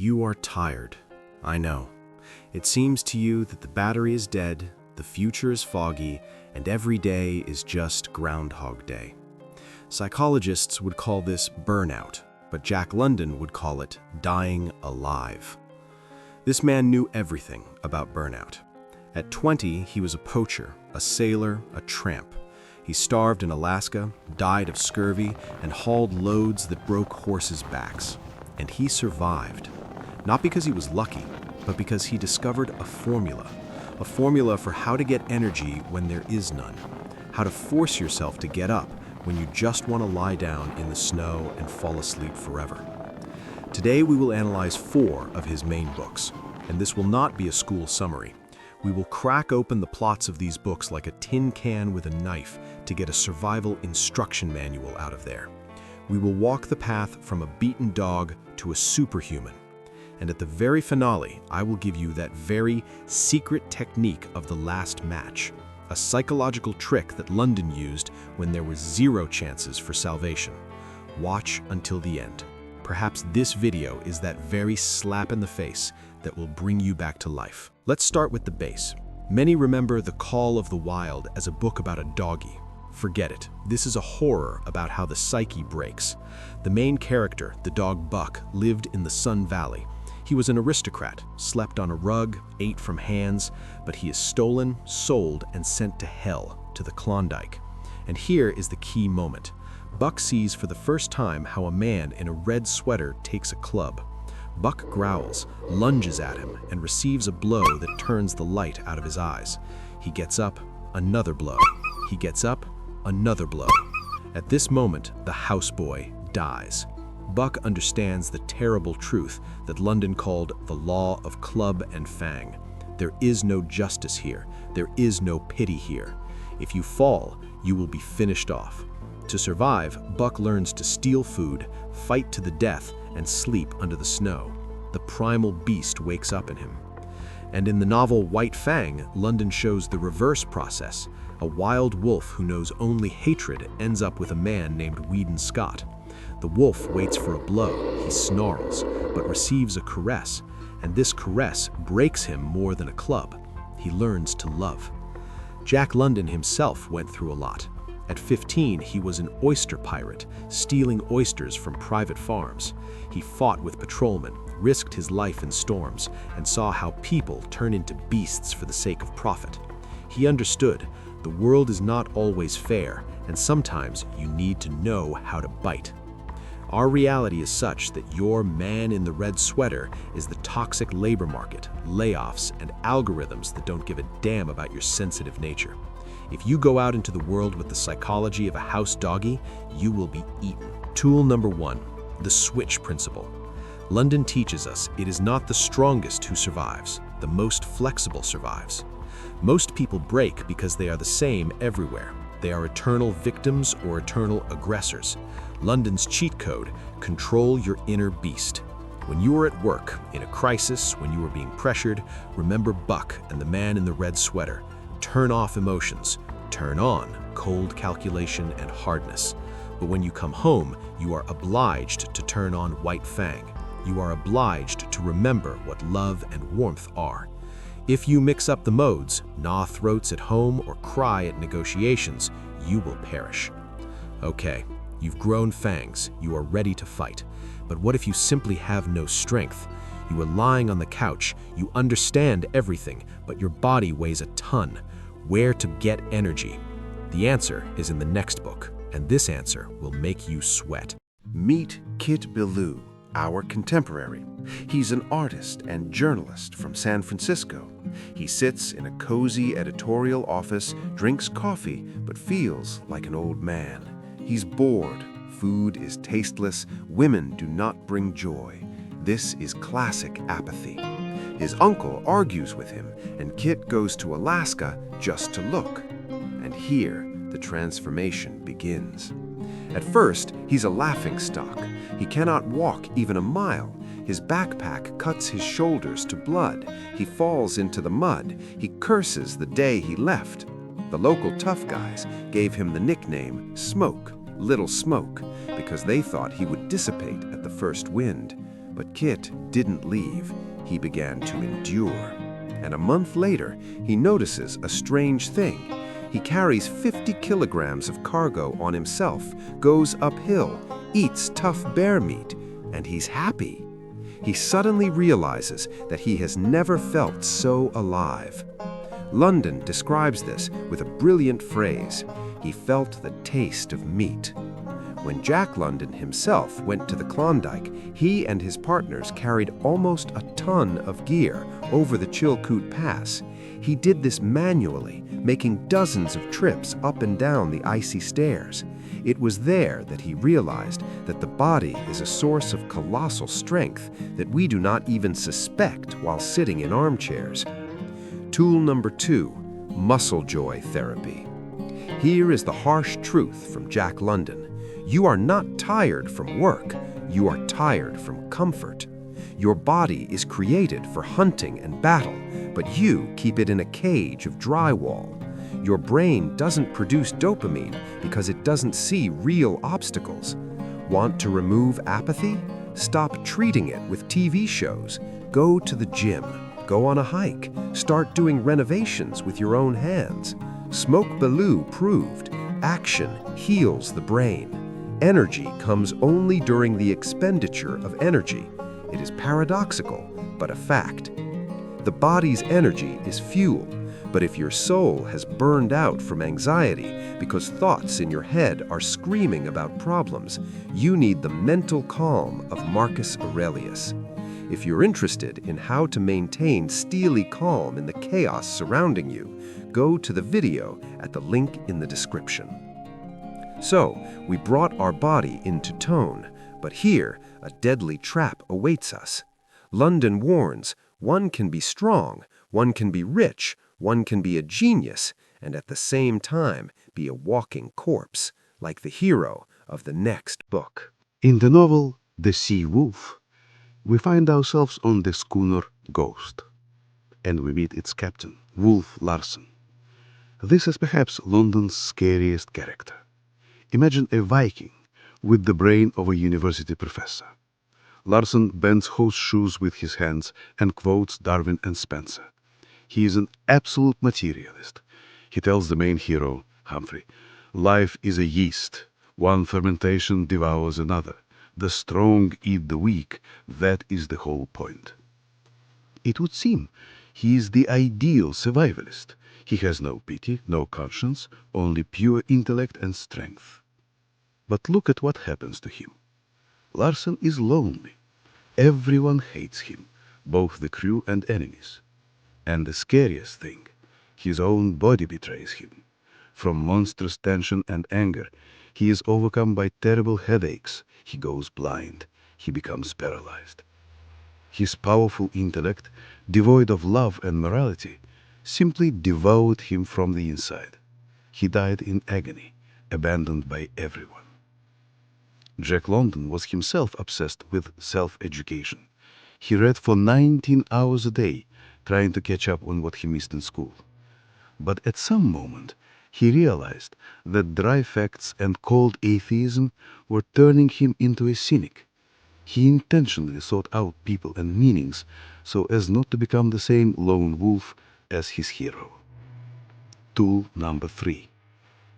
You are tired. I know. It seems to you that the battery is dead, the future is foggy, and every day is just Groundhog Day. Psychologists would call this burnout, but Jack London would call it dying alive. This man knew everything about burnout. At 20, he was a poacher, a sailor, a tramp. He starved in Alaska, died of scurvy, and hauled loads that broke horses' backs. And he survived. Not because he was lucky, but because he discovered a formula for how to get energy when there is none, how to force yourself to get up when you just want to lie down in the snow and fall asleep forever. Today we will analyze 4 of his main books, and this will not be a school summary. We will crack open the plots of these books like a tin can with a knife to get a survival instruction manual out of there. We will walk the path from a beaten dog to a superhuman. And at the very finale, I will give you that very secret technique of the last match, a psychological trick that London used when there were 0 chances for salvation. Watch until the end. Perhaps this video is that very slap in the face that will bring you back to life. Let's start with the base. Many remember The Call of the Wild as a book about a doggy. Forget it. This is a horror about how the psyche breaks. The main character, the dog Buck, lived in the Sun Valley. He was an aristocrat, slept on a rug, ate from hands, but he is stolen, sold, and sent to hell, to the Klondike. And here is the key moment. Buck sees for the first time how a man in a red sweater takes a club. Buck growls, lunges at him, and receives a blow that turns the light out of his eyes. He gets up, another blow. He gets up, another blow. At this moment, the houseboy dies. Buck understands the terrible truth that London called the law of Club and Fang. There is no justice here. There is no pity here. If you fall, you will be finished off. To survive, Buck learns to steal food, fight to the death, and sleep under the snow. The primal beast wakes up in him. And in the novel White Fang, London shows the reverse process. A wild wolf who knows only hatred ends up with a man named Weedon Scott. The wolf waits for a blow, he snarls, but receives a caress, and this caress breaks him more than a club. He learns to love. Jack London himself went through a lot. At 15, he was an oyster pirate, stealing oysters from private farms. He fought with patrolmen, risked his life in storms, and saw how people turn into beasts for the sake of profit. He understood the world is not always fair, and sometimes you need to know how to bite. Our reality is such that your man in the red sweater is the toxic labor market, layoffs, and algorithms that don't give a damn about your sensitive nature. If you go out into the world with the psychology of a house doggy, you will be eaten. Tool number 1, the switch principle. London teaches us it is not the strongest who survives, the most flexible survives. Most people break because they are the same everywhere. They are eternal victims or eternal aggressors. London's cheat code: control your inner beast. When you are at work, in a crisis, when you are being pressured, remember Buck and the man in the red sweater. Turn off emotions. Turn on cold calculation and hardness. But when you come home, you are obliged to turn on White Fang. You are obliged to remember what love and warmth are. If you mix up the modes, gnaw throats at home or cry at negotiations, you will perish. Okay, you've grown fangs, you are ready to fight. But what if you simply have no strength? You are lying on the couch, you understand everything, but your body weighs a ton. Where to get energy? The answer is in the next book, and this answer will make you sweat. Meet Kit Bellew, our contemporary. He's an artist and journalist from San Francisco. He sits in a cozy editorial office, drinks coffee, but feels like an old man. He's bored, food is tasteless, women do not bring joy. This is classic apathy. His uncle argues with him, and Kit goes to Alaska just to look. And here, the transformation begins. At first, he's a laughingstock. He cannot walk even a mile. His backpack cuts his shoulders to blood. He falls into the mud. He curses the day he left. The local tough guys gave him the nickname Smoke, Little Smoke, because they thought he would dissipate at the first wind. But Kit didn't leave. He began to endure. And a month later, he notices a strange thing. He carries 50 kilograms of cargo on himself, goes uphill, eats tough bear meat, and he's happy. He suddenly realizes that he has never felt so alive. London describes this with a brilliant phrase. He felt the taste of meat. When Jack London himself went to the Klondike, he and his partners carried almost a ton of gear over the Chilkoot Pass. He did this manually, making dozens of trips up and down the icy stairs. It was there that he realized that the body is a source of colossal strength that we do not even suspect while sitting in armchairs. Tool number 2, muscle joy therapy. Here is the harsh truth from Jack London. You are not tired from work, you are tired from comfort. Your body is created for hunting and battle, but you keep it in a cage of drywall. Your brain doesn't produce dopamine because it doesn't see real obstacles. Want to remove apathy? Stop treating it with TV shows. Go to the gym. Go on a hike. Start doing renovations with your own hands. Smoke Bellew proved action heals the brain. Energy comes only during the expenditure of energy. It is paradoxical, but a fact. The body's energy is fuel, but if your soul has burned out from anxiety because thoughts in your head are screaming about problems, you need the mental calm of Marcus Aurelius. If you're interested in how to maintain steely calm in the chaos surrounding you, go to the video at the link in the description. So, we brought our body into tone, but here, a deadly trap awaits us. London warns, one can be strong, one can be rich, one can be a genius, and at the same time be a walking corpse, like the hero of the next book. In the novel The Sea Wolf, we find ourselves on the schooner Ghost, and we meet its captain, Wolf Larsen. This is perhaps London's scariest character. Imagine a Viking with the brain of a university professor. Larsen bends horseshoes with his hands and quotes Darwin and Spencer. He is an absolute materialist. He tells the main hero, Humphrey, life is a yeast. One fermentation devours another. The strong eat the weak. That is the whole point. It would seem he is the ideal survivalist. He has no pity, no conscience, only pure intellect and strength. But look at what happens to him. Larsen is lonely. Everyone hates him, both the crew and enemies. And the scariest thing, his own body betrays him. From monstrous tension and anger, he is overcome by terrible headaches. He goes blind. He becomes paralyzed. His powerful intellect, devoid of love and morality, simply devoured him from the inside. He died in agony, abandoned by everyone. Jack London was himself obsessed with self-education. He read for 19 hours a day, trying to catch up on what he missed in school. But at some moment, he realized that dry facts and cold atheism were turning him into a cynic. He intentionally sought out people and meanings so as not to become the same lone wolf as his hero. Tool number 3.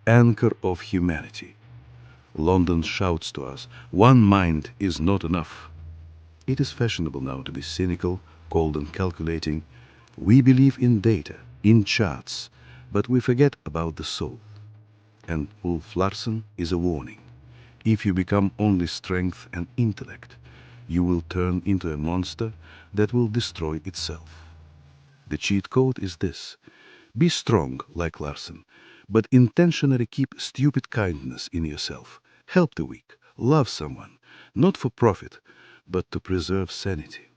Anchor of humanity. London shouts to us, one mind is not enough. It is fashionable now to be cynical, cold and calculating. We believe in data, in charts, but we forget about the soul. And Wolf Larsen is a warning. If you become only strength and intellect, you will turn into a monster that will destroy itself. The cheat code is this: be strong like Larsen, but intentionally keep stupid kindness in yourself. Help the weak, love someone, not for profit, but to preserve sanity.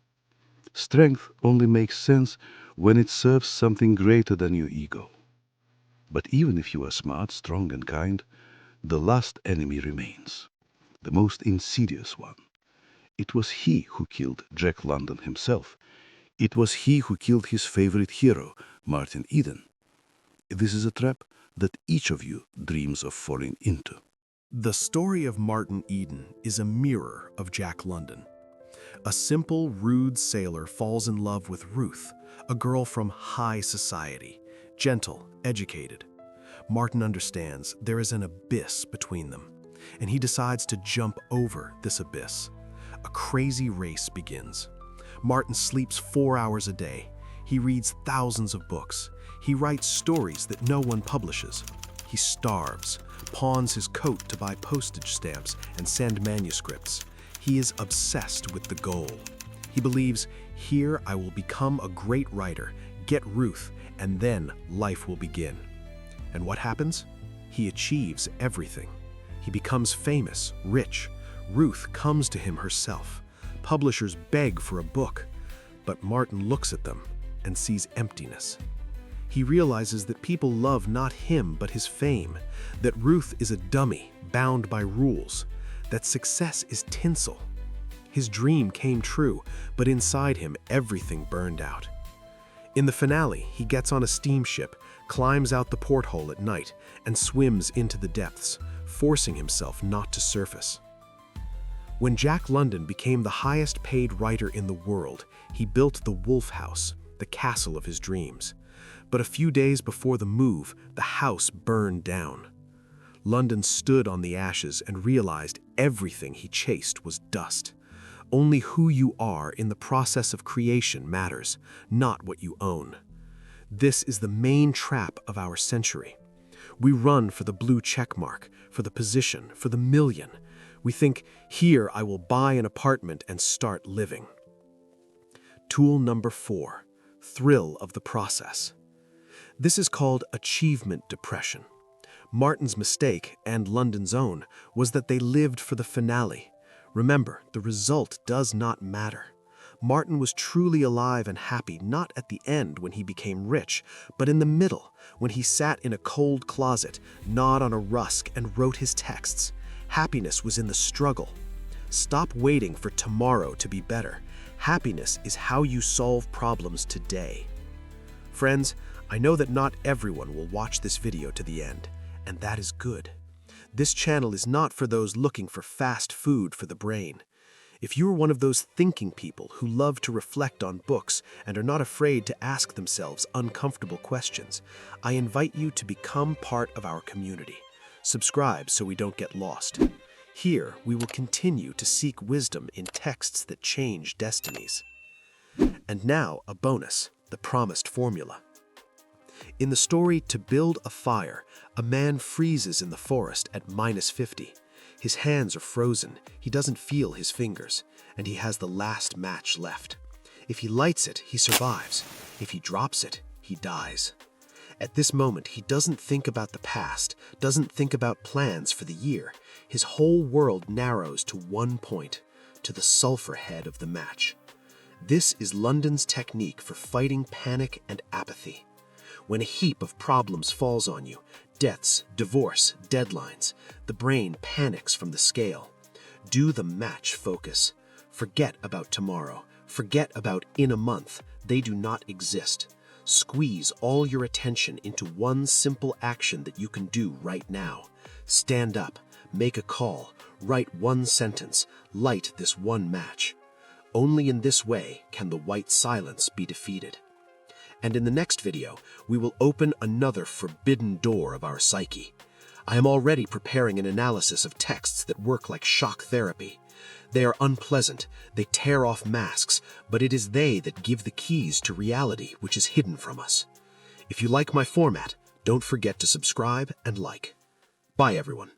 Strength only makes sense when it serves something greater than your ego. But even if you are smart, strong and kind, the last enemy remains, the most insidious one. It was he who killed Jack London himself. It was he who killed his favorite hero, Martin Eden. This is a trap that each of you dreams of falling into. The story of Martin Eden is a mirror of Jack London. A simple, rude sailor falls in love with Ruth, a girl from high society, gentle, educated. Martin understands there is an abyss between them, and he decides to jump over this abyss. A crazy race begins. Martin sleeps 4 hours a day. He reads thousands of books. He writes stories that no one publishes. He starves, pawns his coat to buy postage stamps and send manuscripts. He is obsessed with the goal. He believes, here I will become a great writer, get Ruth, and then life will begin. And what happens? He achieves everything. He becomes famous, rich. Ruth comes to him herself. Publishers beg for a book, but Martin looks at them and sees emptiness. He realizes that people love not him but his fame, that Ruth is a dummy bound by rules, that success is tinsel. His dream came true, but inside him everything burned out. In the finale, he gets on a steamship, climbs out the porthole at night, and swims into the depths, forcing himself not to surface. When Jack London became the highest-paid writer in the world, he built the Wolf House, the castle of his dreams. But a few days before the move, the house burned down. London stood on the ashes and realized everything he chased was dust. Only who you are in the process of creation matters, not what you own. This is the main trap of our century. We run for the blue check mark, for the position, for the million. We think, here I will buy an apartment and start living. Tool number 4, thrill of the process. This is called achievement depression. Martin's mistake, and London's own, was that they lived for the finale. Remember, the result does not matter. Martin was truly alive and happy not at the end when he became rich, but in the middle, when he sat in a cold closet, gnawed on a rusk, and wrote his texts. Happiness was in the struggle. Stop waiting for tomorrow to be better. Happiness is how you solve problems today. Friends, I know that not everyone will watch this video to the end, and that is good. This channel is not for those looking for fast food for the brain. If you are one of those thinking people who love to reflect on books and are not afraid to ask themselves uncomfortable questions, I invite you to become part of our community. Subscribe so we don't get lost. Here, we will continue to seek wisdom in texts that change destinies. And now, a bonus, the promised formula. In the story To Build a Fire, a man freezes in the forest at -50. His hands are frozen, he doesn't feel his fingers, and he has the last match left. If he lights it, he survives. If he drops it, he dies. At this moment, he doesn't think about the past, doesn't think about plans for the year. His whole world narrows to one point, to the sulfur head of the match. This is London's technique for fighting panic and apathy. When a heap of problems falls on you, deaths, divorce, deadlines, the brain panics from the scale. Do the match focus. Forget about tomorrow. Forget about in a month. They do not exist. Squeeze all your attention into one simple action that you can do right now. Stand up, make a call, write one sentence, light this one match. Only in this way can the white silence be defeated. And in the next video, we will open another forbidden door of our psyche. I am already preparing an analysis of texts that work like shock therapy. They are unpleasant, they tear off masks, but it is they that give the keys to reality which is hidden from us. If you like my format, don't forget to subscribe and like. Bye, everyone.